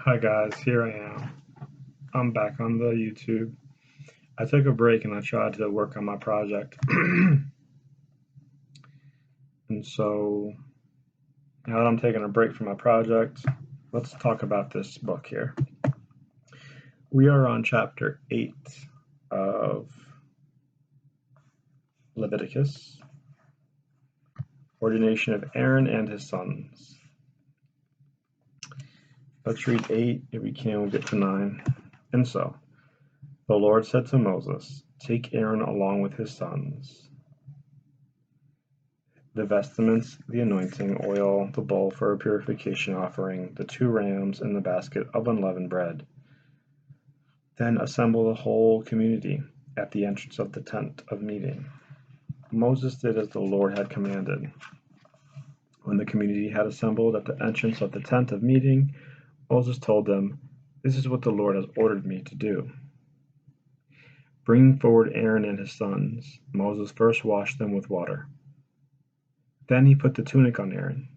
Hi guys, here I am. I'm back on the YouTube. I took a break and I tried to work on my project. And so now that I'm taking a break from my project, let's talk about this book here. We are on chapter 8 of Leviticus, ordination of Aaron and his sons. Let's read 8. If we can, we'll get to 9. And so, the Lord said to Moses, "Take Aaron along with his sons, the vestments, the anointing oil, the bowl for a purification offering, the 2 rams, and the basket of unleavened bread. Then assemble the whole community at the entrance of the tent of meeting." Moses did as the Lord had commanded. When the community had assembled at the entrance of the tent of meeting, Moses told them, "This is what the Lord has ordered me to do." Bringing forward Aaron and his sons, Moses first washed them with water. Then he put the tunic on Aaron,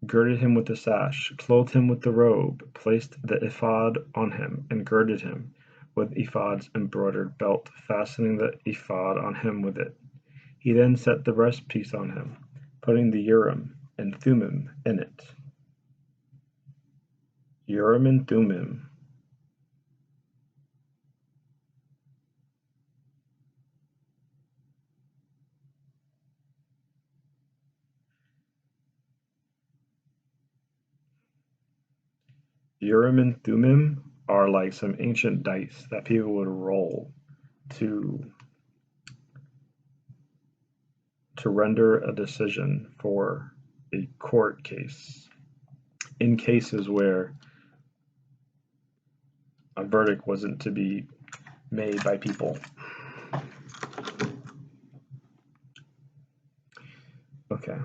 girded him with the sash, clothed him with the robe, placed the ephod on him, and girded him with ephod's embroidered belt, fastening the ephod on him with it. He then set the breastpiece on him, putting the Urim and Thummim in it. Urim and Thummim. Urim and Thummim are like some ancient dice that people would roll to render a decision for a court case, in cases where a verdict wasn't to be made by people. Okay.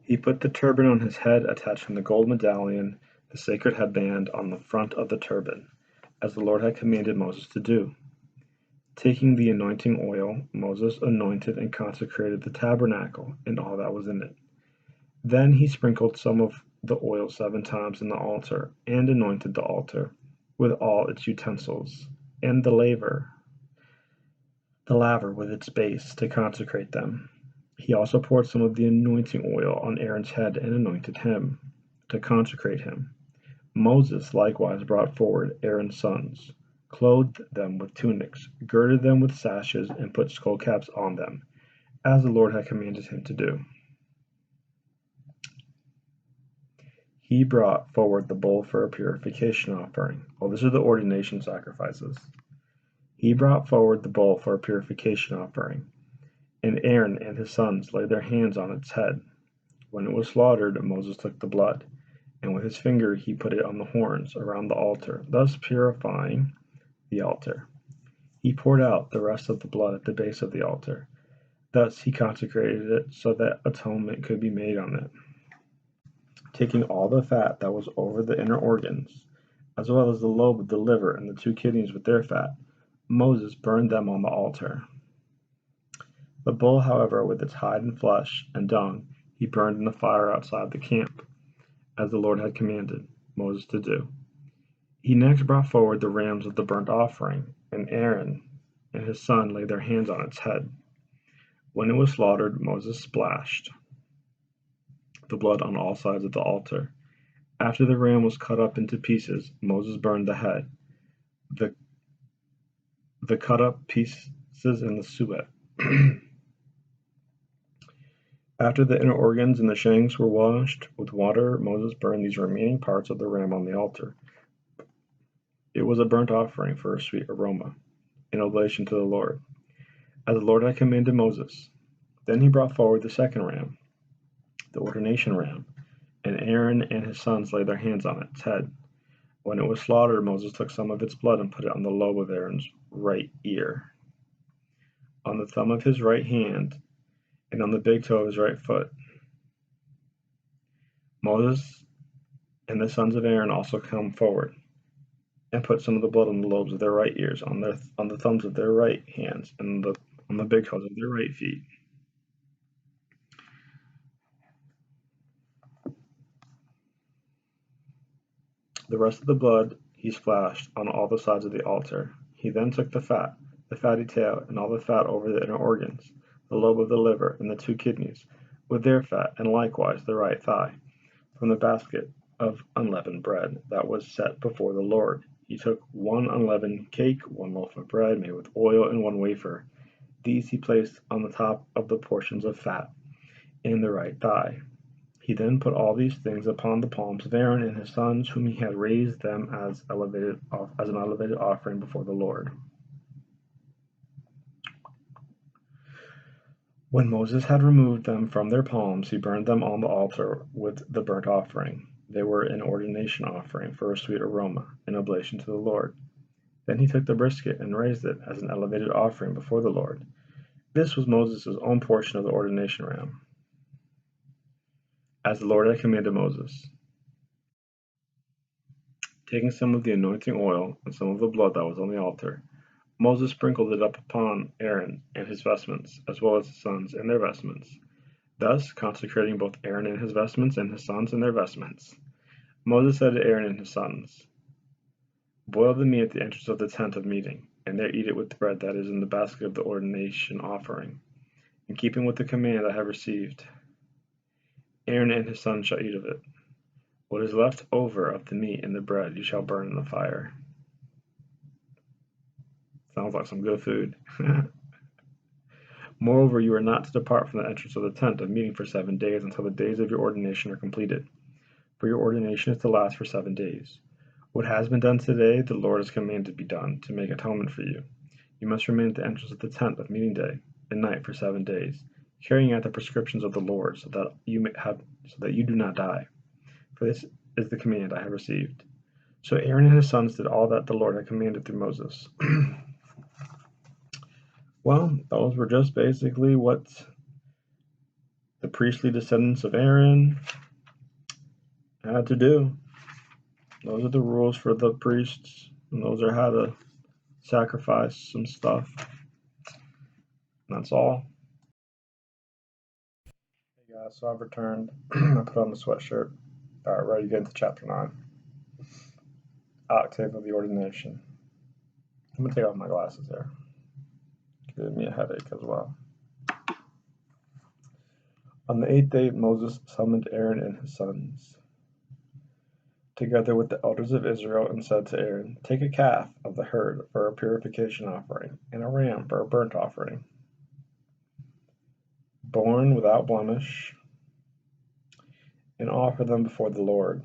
He put the turban on his head, attaching the gold medallion, the sacred headband, on the front of the turban, as the Lord had commanded Moses to do. Taking the anointing oil, Moses anointed and consecrated the tabernacle and all that was in it. Then he sprinkled some of the oil 7 times in the altar, and anointed the altar with all its utensils, and the laver with its base, to consecrate them. He also poured some of the anointing oil on Aaron's head and anointed him, to consecrate him. Moses likewise brought forward Aaron's sons, clothed them with tunics, girded them with sashes, and put skullcaps on them, as the Lord had commanded him to do. He brought forward the bull for a purification offering. Well, these are the ordination sacrifices. He brought forward the bull for a purification offering, and Aaron and his sons laid their hands on its head. When it was slaughtered, Moses took the blood, and with his finger he put it on the horns around the altar, thus purifying the altar. He poured out the rest of the blood at the base of the altar. Thus he consecrated it so that atonement could be made on it. Taking all the fat that was over the inner organs, as well as the lobe of the liver and the 2 kidneys with their fat, Moses burned them on the altar. The bull, however, with its hide and flesh and dung, he burned in the fire outside the camp, as the Lord had commanded Moses to do. He next brought forward the rams of the burnt offering, and Aaron and his son laid their hands on its head. When it was slaughtered, Moses splashed the blood on all sides of the altar. After the ram was cut up into pieces, Moses burned the head, the cut up pieces in the suet. After the inner organs and the shanks were washed with water, Moses burned these remaining parts of the ram on the altar. It was a burnt offering for a sweet aroma, in oblation to the Lord, as the Lord had commanded Moses. Then he brought forward the second ram, the ordination ram, and Aaron and his sons laid their hands on its head. When it was slaughtered, Moses took some of its blood and put it on the lobe of Aaron's right ear, on the thumb of his right hand, and on the big toe of his right foot. Moses and the sons of Aaron also come forward and put some of the blood on the lobes of their right ears, on the thumbs of their right hands, and on the big toes of their right feet. The rest of the blood he splashed on all the sides of the altar. He then took the fatty tail, and all the fat over the inner organs, the lobe of the liver, and the 2 kidneys, with their fat, and likewise the right thigh, from the basket of unleavened bread that was set before the Lord. He took 1 unleavened cake, 1 loaf of bread made with oil, and 1 wafer. These he placed on the top of the portions of fat in the right thigh. He then put all these things upon the palms of Aaron and his sons, whom he had raised them as an elevated offering before the Lord. When Moses had removed them from their palms, he burned them on the altar with the burnt offering. They were an ordination offering for a sweet aroma, an oblation to the Lord. Then he took the brisket and raised it as an elevated offering before the Lord. This was Moses' own portion of the ordination ram, as the Lord had commanded Moses. Taking some of the anointing oil and some of the blood that was on the altar, Moses sprinkled it up upon Aaron and his vestments, as well as his sons and their vestments, thus consecrating both Aaron and his vestments and his sons and their vestments. Moses said to Aaron and his sons, "Boil the meat at the entrance of the tent of meeting, and there eat it with the bread that is in the basket of the ordination offering, in keeping with the command I have received. Aaron and his sons shall eat of it. What is left over of the meat and the bread you shall burn in the fire." Sounds like some good food. Moreover, you are not to depart from the entrance of the tent of meeting for 7 days until the days of your ordination are completed. For your ordination is to last for 7 days. What has been done today, the Lord has commanded be done, to make atonement for you. You must remain at the entrance of the tent of meeting day and night for 7 days, carrying out the prescriptions of the Lord, so that you do not die. For this is the command I have received. So Aaron and his sons did all that the Lord had commanded through Moses. Well, those were just basically what the priestly descendants of Aaron had to do. Those are the rules for the priests, and those are how to sacrifice some stuff. And that's all. Hey guys, so I've returned. I put on the sweatshirt. Alright, ready to get into chapter 9. Octave of the ordination. I'm going to take off my glasses here. Giving me a headache as well. On the 8th day, Moses summoned Aaron and his sons, together with the elders of Israel, and said to Aaron, "Take a calf of the herd for a purification offering, and a ram for a burnt offering, born without blemish, and offer them before the Lord.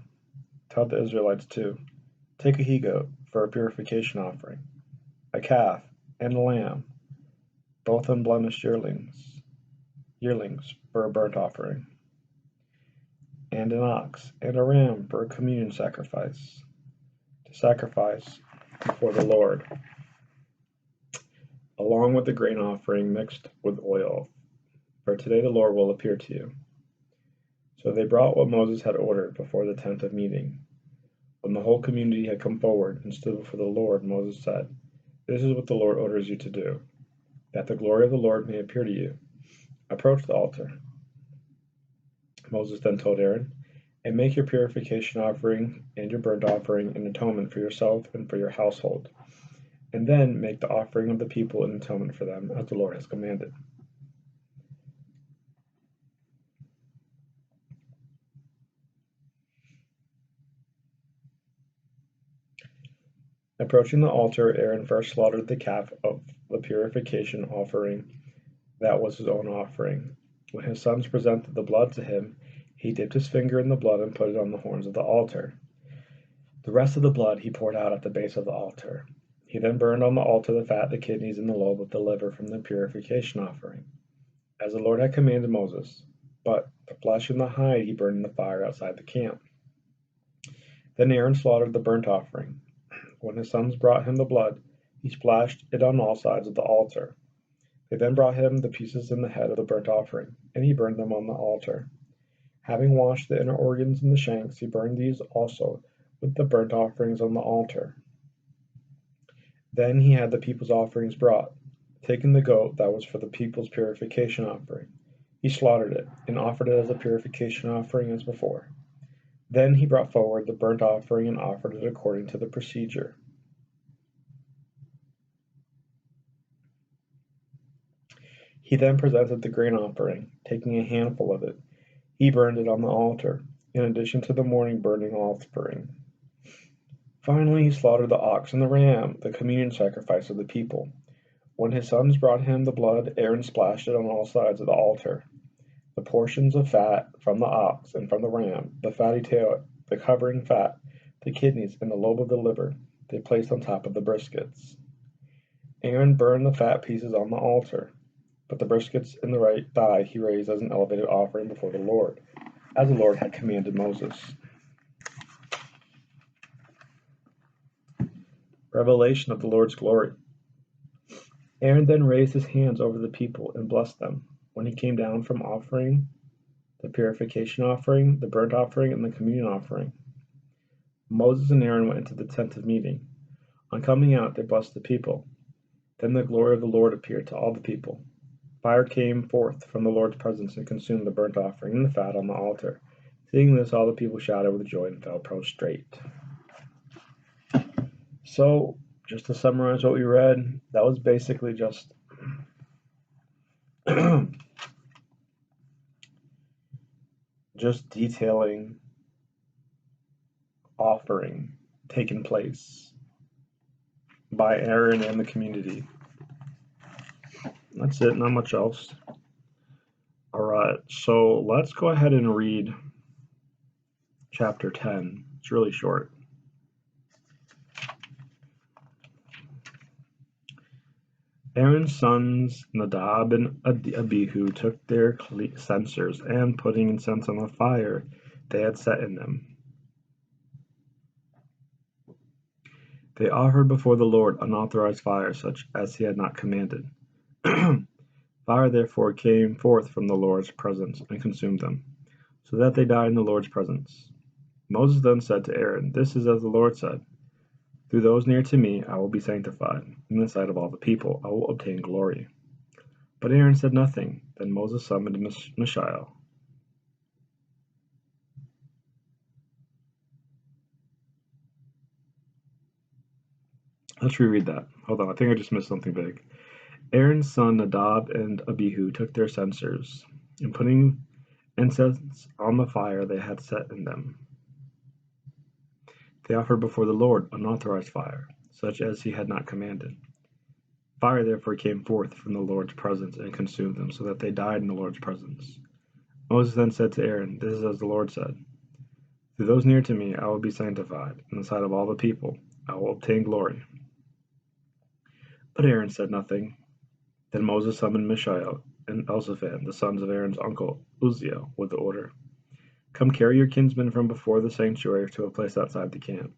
Tell the Israelites too, take a he-goat for a purification offering, a calf, and a lamb, both unblemished yearlings for a burnt offering, and an ox and a ram for a communion sacrifice, to sacrifice before the Lord, along with the grain offering mixed with oil, for today the Lord will appear to you." So they brought what Moses had ordered before the tent of meeting. When the whole community had come forward and stood before the Lord, Moses said, "This is what the Lord orders you to do, that the glory of the Lord may appear to you. Approach the altar." Moses then told Aaron, "And make your purification offering and your burnt offering an atonement for yourself and for your household, and then make the offering of the people an atonement for them, as the Lord has commanded." Approaching the altar, Aaron first slaughtered the calf of the purification offering that was his own offering. When his sons presented the blood to him, he dipped his finger in the blood and put it on the horns of the altar. The rest of the blood he poured out at the base of the altar. He then burned on the altar the fat, the kidneys, and the lobe of the liver from the purification offering, as the Lord had commanded Moses. But the flesh and the hide he burned in the fire outside the camp. Then Aaron slaughtered the burnt offering. When his sons brought him the blood, he splashed it on all sides of the altar. They then brought him the pieces and the head of the burnt offering, and he burned them on the altar. Having washed the inner organs and the shanks, he burned these also with the burnt offerings on the altar. Then he had the people's offerings brought. Taking the goat that was for the people's purification offering, he slaughtered it, and offered it as a purification offering as before. Then he brought forward the burnt offering and offered it according to the procedure. He then presented the grain offering. Taking a handful of it, he burned it on the altar, in addition to the morning burning offering. Finally, he slaughtered the ox and the ram, the communion sacrifice of the people. When his sons brought him the blood, Aaron splashed it on all sides of the altar. The portions of fat from the ox and from the ram, the fatty tail, the covering fat, the kidneys, and the lobe of the liver, they placed on top of the briskets. Aaron burned the fat pieces on the altar, but the briskets and the right thigh he raised as an elevated offering before the Lord, as the Lord had commanded Moses. Revelation of the Lord's glory. Aaron then raised his hands over the people and blessed them. When he came down from offering the purification offering, the burnt offering, and the communion offering, Moses and Aaron went into the tent of meeting. On coming out, they blessed the people. Then the glory of the Lord appeared to all the people. Fire came forth from the Lord's presence and consumed the burnt offering and the fat on the altar. Seeing this, all the people shouted with joy and fell prostrate. So, just to summarize what we read, that was basically just detailing offering taking place by Aaron and the community. That's it, not much else. Alright, so let's go ahead and read chapter 10. It's really short. Aaron's sons Nadab and Abihu took their censers, and putting incense on the fire they had set in them, they offered before the Lord unauthorized fire, such as he had not commanded. Fire therefore came forth from the Lord's presence and consumed them, so that they died in the Lord's presence. Moses then said to Aaron, "This is as the Lord said, through those near to me I will be sanctified. In the sight of all the people I will obtain glory." But Aaron said nothing. Then Moses summoned Mishael. Let's reread that. Hold on, I think I just missed something big. Aaron's son Nadab and Abihu took their censers, and putting incense on the fire they had set in them, they offered before the Lord unauthorized fire, such as he had not commanded. Fire therefore came forth from the Lord's presence and consumed them, so that they died in the Lord's presence. Moses then said to Aaron, "This is as the Lord said, through those near to me I will be sanctified. In the sight of all the people I will obtain glory." But Aaron said nothing. Then Moses summoned Mishael and Elzaphan, the sons of Aaron's uncle Uzziel, with the order, "Come carry your kinsmen from before the sanctuary to a place outside the camp."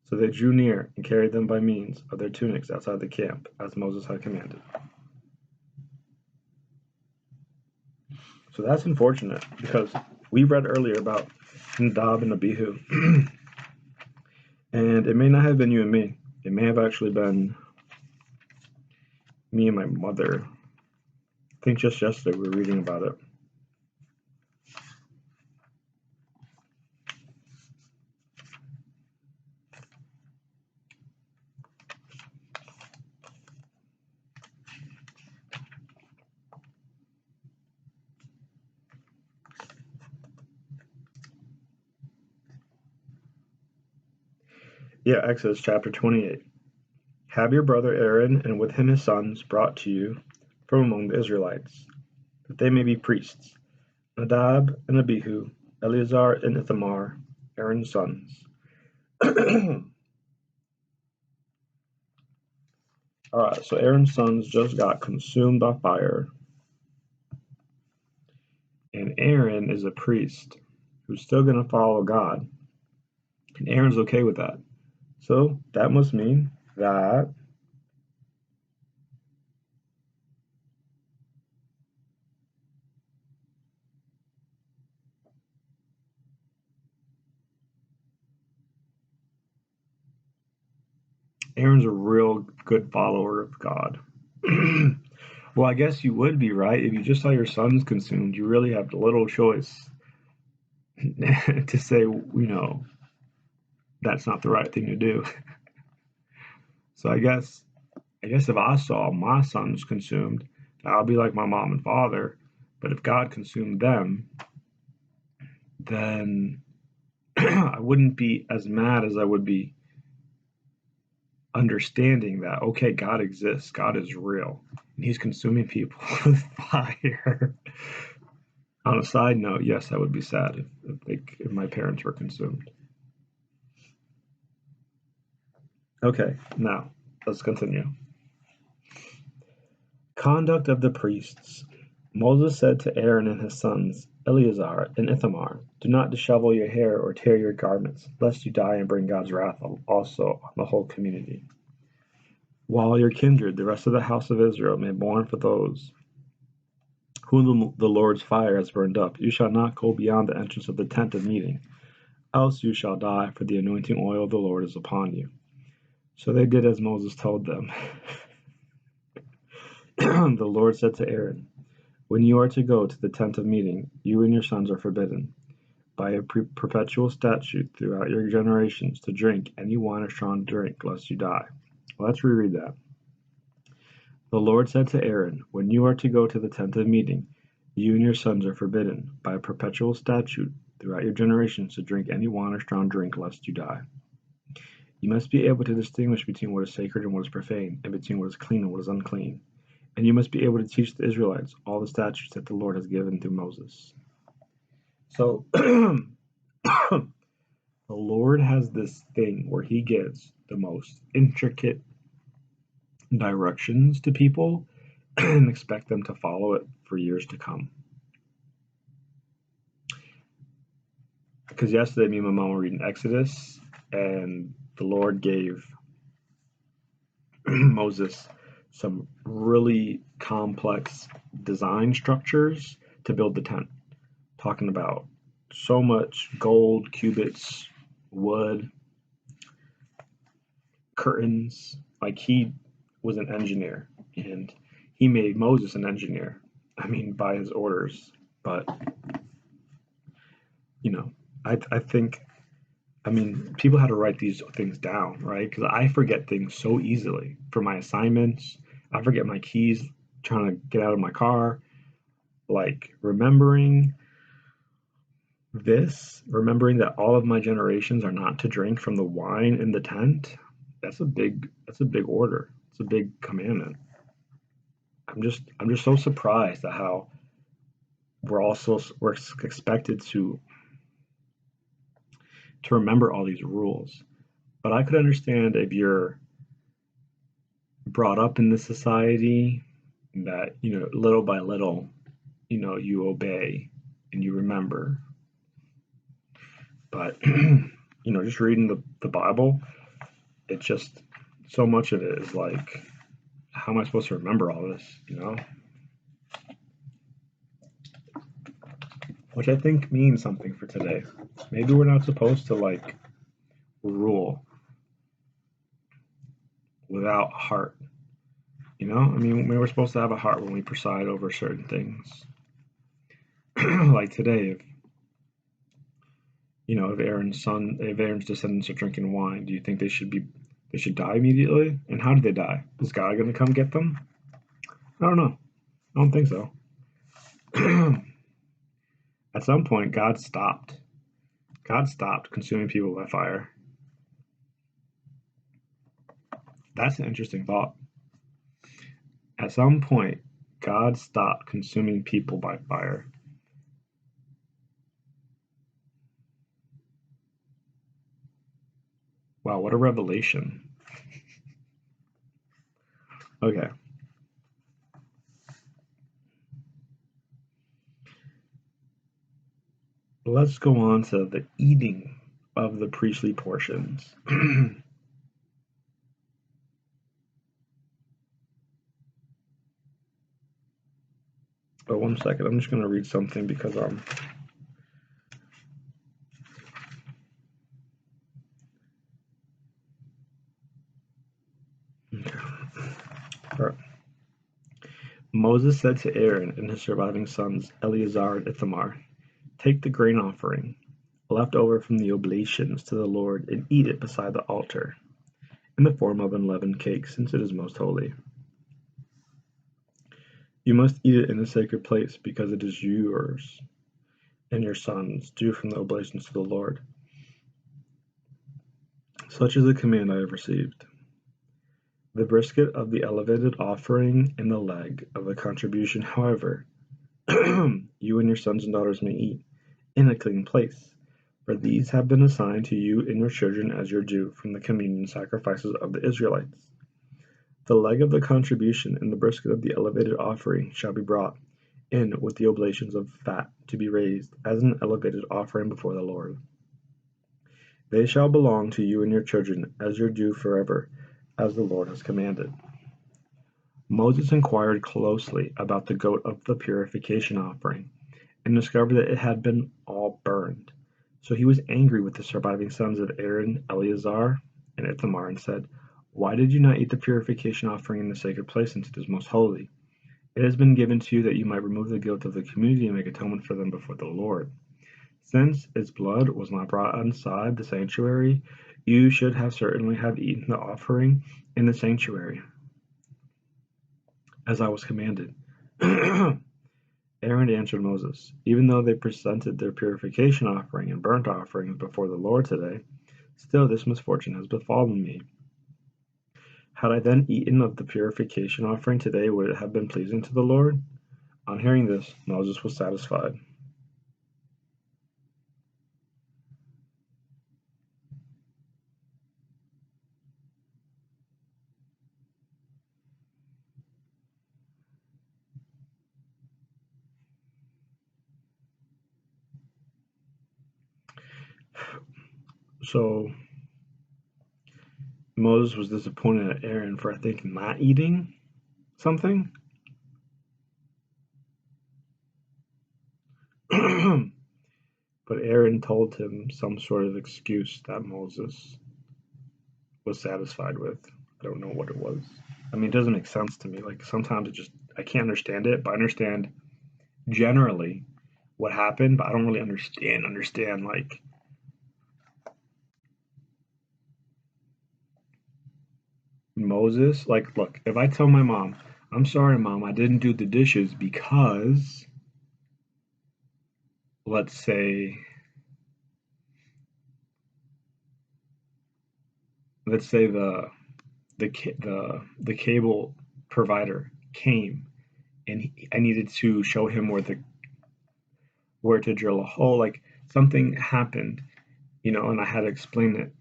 So they drew near and carried them by means of their tunics outside the camp, as Moses had commanded. So that's unfortunate, because we read earlier about Nadab and Abihu, and it may not have been you and me. It may have actually been me and my mother. I think just yesterday we were reading about it. Yeah, Exodus chapter 28. "Have your brother Aaron and with him his sons brought to you from among the Israelites, that they may be priests, Nadab and Abihu, Eleazar and Ithamar, Aaron's sons." Alright, so Aaron's sons just got consumed by fire. And Aaron is a priest who's still going to follow God. And Aaron's okay with that. So that must mean that Aaron's a real good follower of God. Well, I guess you would be, right? If you just saw your sons consumed, you really have little choice to say, that's not the right thing to do. So I guess if I saw my sons consumed, I'll be like my mom and father. But if God consumed them, then I wouldn't be as mad as I would be understanding that, okay, God exists, God is real, and He's consuming people with fire. On a side note, yes, I would be sad if my parents were consumed. Okay, now let's continue. Conduct of the priests. Moses said to Aaron and his sons, Eleazar and Ithamar, do not dishevel your hair or tear your garments, lest you die and bring God's wrath also on the whole community. While your kindred, the rest of the house of Israel, may mourn for those whom the Lord's fire has burned up, you shall not go beyond the entrance of the tent of meeting, else you shall die, for the anointing oil of the Lord is upon you. So they did as Moses told them. The Lord said to Aaron, when you are to go to the tent of meeting, you and your sons are forbidden, by a perpetual statute throughout your generations, to drink any wine or strong drink, lest you die. Well, let's reread that. The Lord said to Aaron, when you are to go to the tent of meeting, you and your sons are forbidden, by a perpetual statute throughout your generations, to drink any wine or strong drink, lest you die. You must be able to distinguish between what is sacred and what is profane, and between what is clean and what is unclean. And you must be able to teach the Israelites all the statutes that the Lord has given through Moses. So, the Lord has this thing where He gives the most intricate directions to people and expect them to follow it for years to come. Because yesterday, me and my mom were reading Exodus, and the Lord gave Moses some really complex design structures to build the tent, talking about so much gold, cubits, wood, curtains. Like, he was an engineer, and he made Moses an engineer. I mean, by his orders. But, I think, people had to write these things down, right? Because I forget things so easily for my assignments. I forget my keys trying to get out of my car. Like, remembering that all of my generations are not to drink from the wine in the tent, that's a big order. It's a big commandment. I'm just so surprised at how we're expected to remember all these rules. But I could understand if you're brought up in this society that, little by little, you obey and you remember. But, just reading the Bible, it just, so much of it is like, how am I supposed to remember all this, Which I think means something for today. Maybe we're not supposed to, rule without heart. Maybe we're supposed to have a heart when we preside over certain things. Like today, if Aaron's descendants are drinking wine, do you think they should die immediately? And how did they die? Is God going to come get them? I don't know. I don't think so. At some point, God stopped. God stopped consuming people by fire. That's an interesting thought. At some point, God stopped consuming people by fire. Wow, what a revelation. Okay. Let's go on to the eating of the priestly portions. Oh, 1 second. I'm just going to read something because Okay. All right. Moses said to Aaron and his surviving sons, Eleazar and Ithamar, take the grain offering left over from the oblations to the Lord, and eat it beside the altar, in the form of unleavened cake, since it is most holy. You must eat it in a sacred place, because it is yours and your sons, due from the oblations to the Lord. Such is the command I have received. The brisket of the elevated offering and the leg of the contribution, however, you and your sons and daughters may eat in a clean place, for these have been assigned to you and your children as your due from the communion sacrifices of the Israelites. The leg of the contribution and the brisket of the elevated offering shall be brought in with the oblations of fat to be raised as an elevated offering before the Lord. They shall belong to you and your children as your due forever, as the Lord has commanded. Moses inquired closely about the goat of the purification offering, and discovered that it had been all burned. So he was angry with the surviving sons of Aaron, Eleazar, and Ithamar, and said, "Why did you not eat the purification offering in the sacred place, since it is most holy? It has been given to you that you might remove the guilt of the community and make atonement for them before the Lord. Since its blood was not brought inside the sanctuary, you should have certainly have eaten the offering in the sanctuary, as I was commanded." Aaron answered Moses, "Even though they presented their purification offering and burnt offerings before the Lord today, still this misfortune has befallen me. Had I then eaten of the purification offering today, would it have been pleasing to the Lord?" On hearing this, Moses was satisfied. So Moses was disappointed at Aaron for, I think, not eating something. But Aaron told him some sort of excuse that Moses was satisfied with. I don't know what it was. I mean, it doesn't make sense to me. Like, sometimes I can't understand it, but I understand generally what happened, but I don't really understand like, Moses. Like, look, if I tell my mom, "I'm sorry, Mom, I didn't do the dishes because," let's say, the cable provider came, and I needed to show him where to drill a hole, like something happened, and I had to explain it,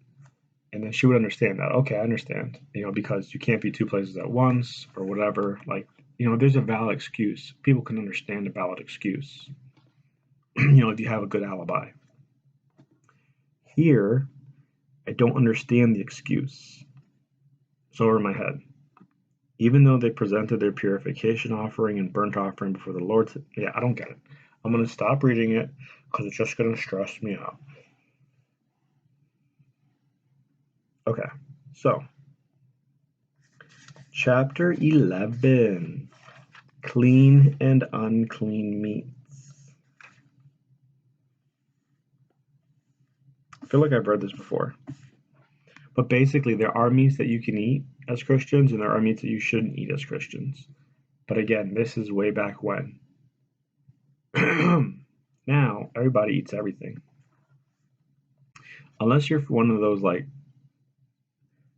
and then she would understand that. Okay, I understand, because you can't be two places at once or whatever. Like, there's a valid excuse. People can understand a valid excuse, if you have a good alibi. Here, I don't understand the excuse. It's over my head. Even though they presented their purification offering and burnt offering before the Lord, yeah, I don't get it. I'm going to stop reading it because it's just going to stress me out. Okay, so chapter 11, clean and unclean meats. I feel like I've read this before. But basically, there are meats that you can eat as Christians, and there are meats that you shouldn't eat as Christians. But again, this is way back when. Now, everybody eats everything. Unless you're one of those,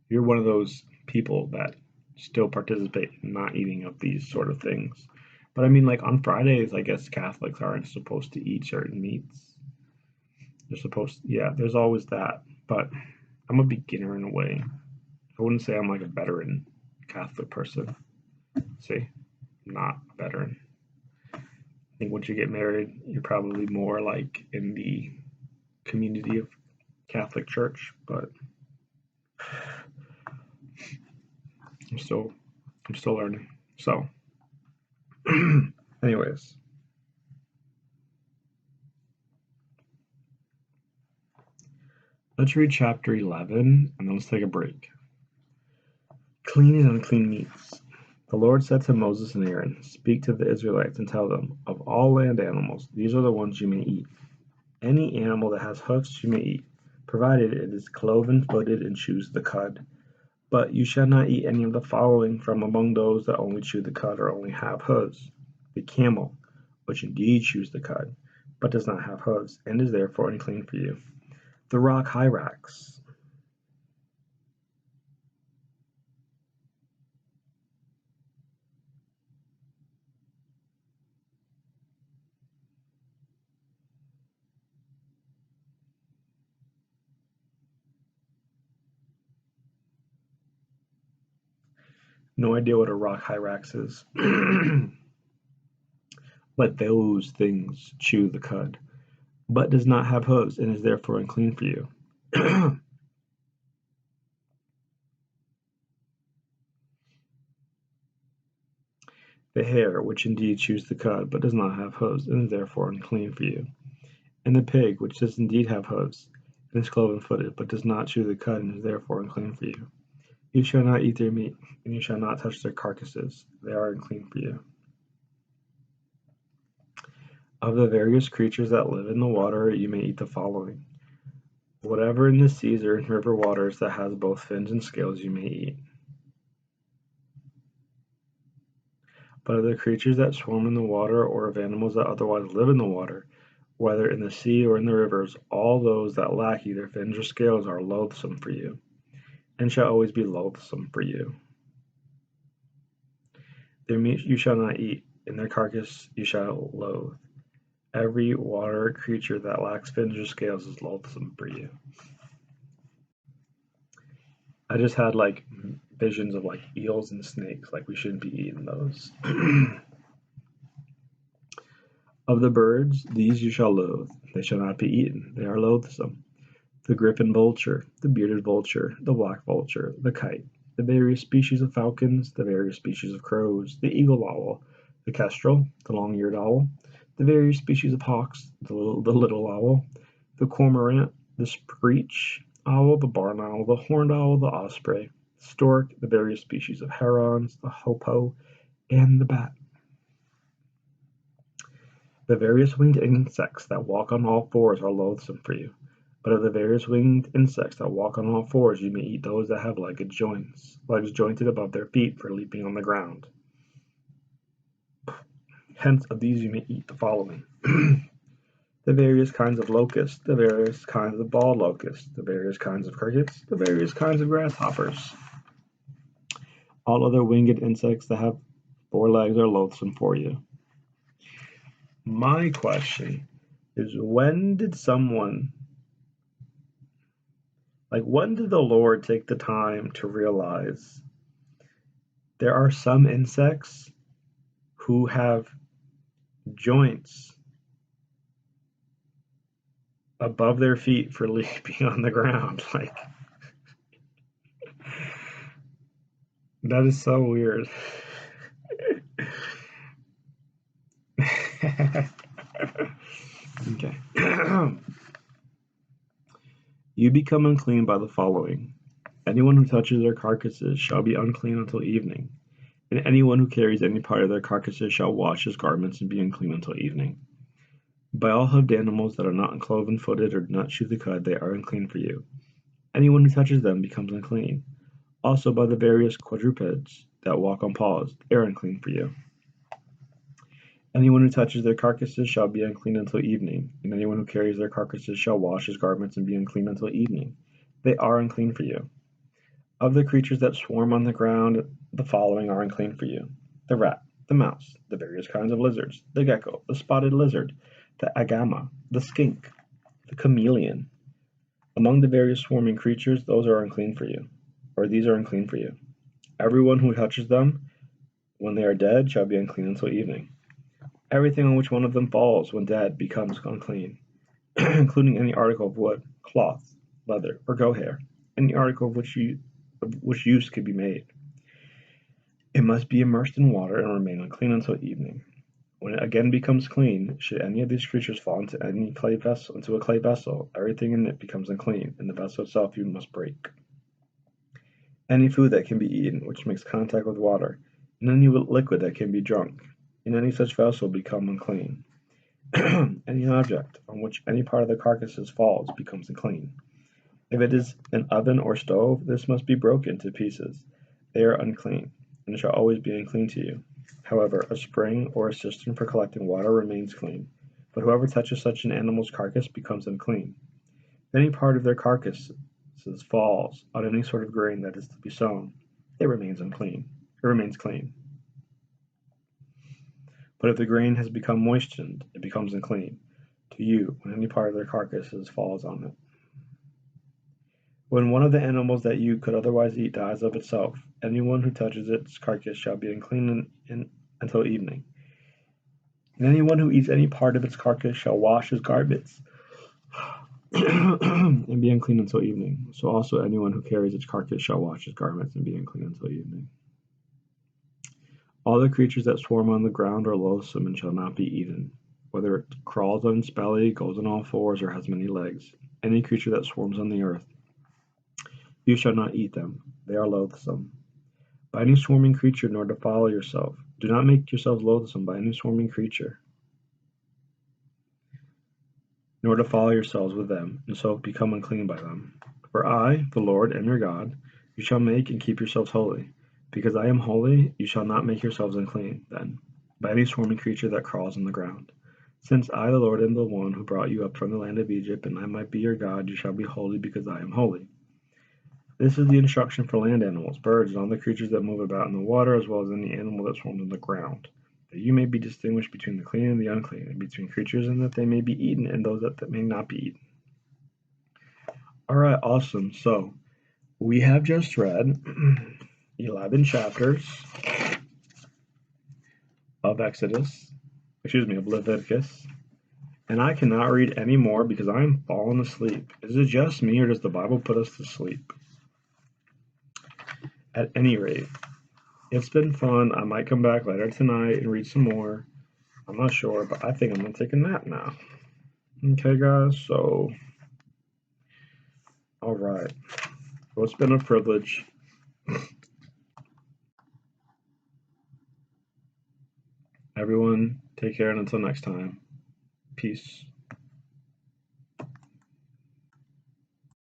you're one of those people that still participate in not eating of these sort of things. But I mean, like on Fridays, I guess Catholics aren't supposed to eat certain meats. Yeah, there's always that. But I'm a beginner in a way. I wouldn't say I'm like a veteran Catholic person. See, I'm not a veteran. I think once you get married, you're probably more like in the community of Catholic Church, but I'm still learning. So, anyways, let's read chapter 11 and then let's take a break. Clean and unclean meats. The Lord said to Moses and Aaron, "Speak to the Israelites and tell them, of all land animals, these are the ones you may eat. Any animal that has hoofs you may eat, provided it is cloven-footed and chews the cud. But you shall not eat any of the following from among those that only chew the cud or only have hooves: the camel, which indeed chews the cud, but does not have hooves, and is therefore unclean for you; the rock hyrax, no idea what a rock hyrax is. Let those things chew the cud, but does not have hooves, and is therefore unclean for you. The hare, which indeed chews the cud, but does not have hooves, and is therefore unclean for you. And the pig, which does indeed have hooves, and is cloven-footed, but does not chew the cud, and is therefore unclean for you. You shall not eat their meat, and you shall not touch their carcasses; they are unclean for you. Of the various creatures that live in the water you may eat the following: whatever in the seas or in river waters that has both fins and scales you may eat. But of the creatures that swarm in the water, or of animals that otherwise live in the water, whether in the sea or in the rivers, all those that lack either fins or scales are loathsome for you, and shall always be loathsome for you. Their meat you shall not eat, and their carcass you shall loathe. Every water creature that lacks fins or scales is loathsome for you. I just had visions of eels and snakes, we shouldn't be eating those. Of the birds, these you shall loathe, they shall not be eaten, they are loathsome: the griffin vulture, the bearded vulture, the black vulture, the kite, the various species of falcons, the various species of crows, the eagle owl, the kestrel, the long-eared owl, the various species of hawks, the little owl, the cormorant, the screech owl, the barn owl, the horned owl, the osprey, the stork, the various species of herons, the hoopoe, and the bat. The various winged insects that walk on all fours are loathsome for you. But of the various winged insects that walk on all fours you may eat those that have legs jointed above their feet for leaping on the ground. Hence of these you may eat the following: the various kinds of locusts, the various kinds of bald locusts, the various kinds of crickets, the various kinds of grasshoppers. All other winged insects that have 4 legs are loathsome for you. My question is, when did the Lord take the time to realize there are some insects who have joints above their feet for leaping on the ground? That is so weird. Okay. You become unclean by the following: anyone who touches their carcasses shall be unclean until evening, and anyone who carries any part of their carcasses shall wash his garments and be unclean until evening. By all hoofed animals that are not cloven-footed or do not chew the cud, they are unclean for you. Anyone who touches them becomes unclean. Also by the various quadrupeds that walk on paws, they are unclean for you. Anyone who touches their carcasses shall be unclean until evening, and anyone who carries their carcasses shall wash his garments and be unclean until evening. They are unclean for you. Of the creatures that swarm on the ground, the following are unclean for you: the rat, the mouse, the various kinds of lizards, the gecko, the spotted lizard, the agama, the skink, the chameleon. Among the various swarming creatures, those are unclean for you, or these are unclean for you. Everyone who touches them when they are dead shall be unclean until evening. Everything on which one of them falls when dead becomes unclean, including any article of wood, cloth, leather, or goat hair, any article of which use could be made. It must be immersed in water and remain unclean until evening. When it again becomes clean, should any of these creatures fall into a clay vessel, everything in it becomes unclean, and the vessel itself you must break. Any food that can be eaten, which makes contact with water, and any liquid that can be drunk, in any such vessel become unclean. Any object on which any part of the carcasses falls becomes unclean. If it is an oven or stove, this must be broken to pieces. They are unclean, and shall always be unclean to you. However, a spring or a cistern for collecting water remains clean, but whoever touches such an animal's carcass becomes unclean. If any part of their carcasses falls on any sort of grain that is to be sown, it remains unclean. It remains clean. But if the grain has become moistened, it becomes unclean to you when any part of their carcasses falls on it. When one of the animals that you could otherwise eat dies of itself, anyone who touches its carcass shall be unclean until evening. And anyone who eats any part of its carcass shall wash his garments and be unclean until evening. So also anyone who carries its carcass shall wash his garments and be unclean until evening. All the creatures that swarm on the ground are loathsome and shall not be eaten, whether it crawls on its belly, goes on all fours, or has many legs. Any creature that swarms on the earth, you shall not eat them. They are loathsome. By any swarming creature, nor defile yourself. Do not make yourselves loathsome by any swarming creature, nor defile yourselves with them, and so become unclean by them. For I, the Lord, am your God. You shall make and keep yourselves holy. Because I am holy, you shall not make yourselves unclean, then, by any swarming creature that crawls on the ground. Since I, the Lord, am the one who brought you up from the land of Egypt, and I might be your God, you shall be holy, because I am holy. This is the instruction for land animals, birds, and all the creatures that move about in the water, as well as any animal that swarms on the ground, that you may be distinguished between the clean and the unclean, and between creatures, and that they may be eaten, and those that may not be eaten. All right, awesome. So we have just read 11 chapters of of Leviticus, and I cannot read any more because I am falling asleep. Is it just me, or does the Bible put us to sleep? At any rate, it's been fun. I might come back later tonight and read some more. I'm not sure, but I think I'm going to take a nap now. Okay, guys, so, all right. Well, it's been a privilege. Everyone, take care, and until next time, peace.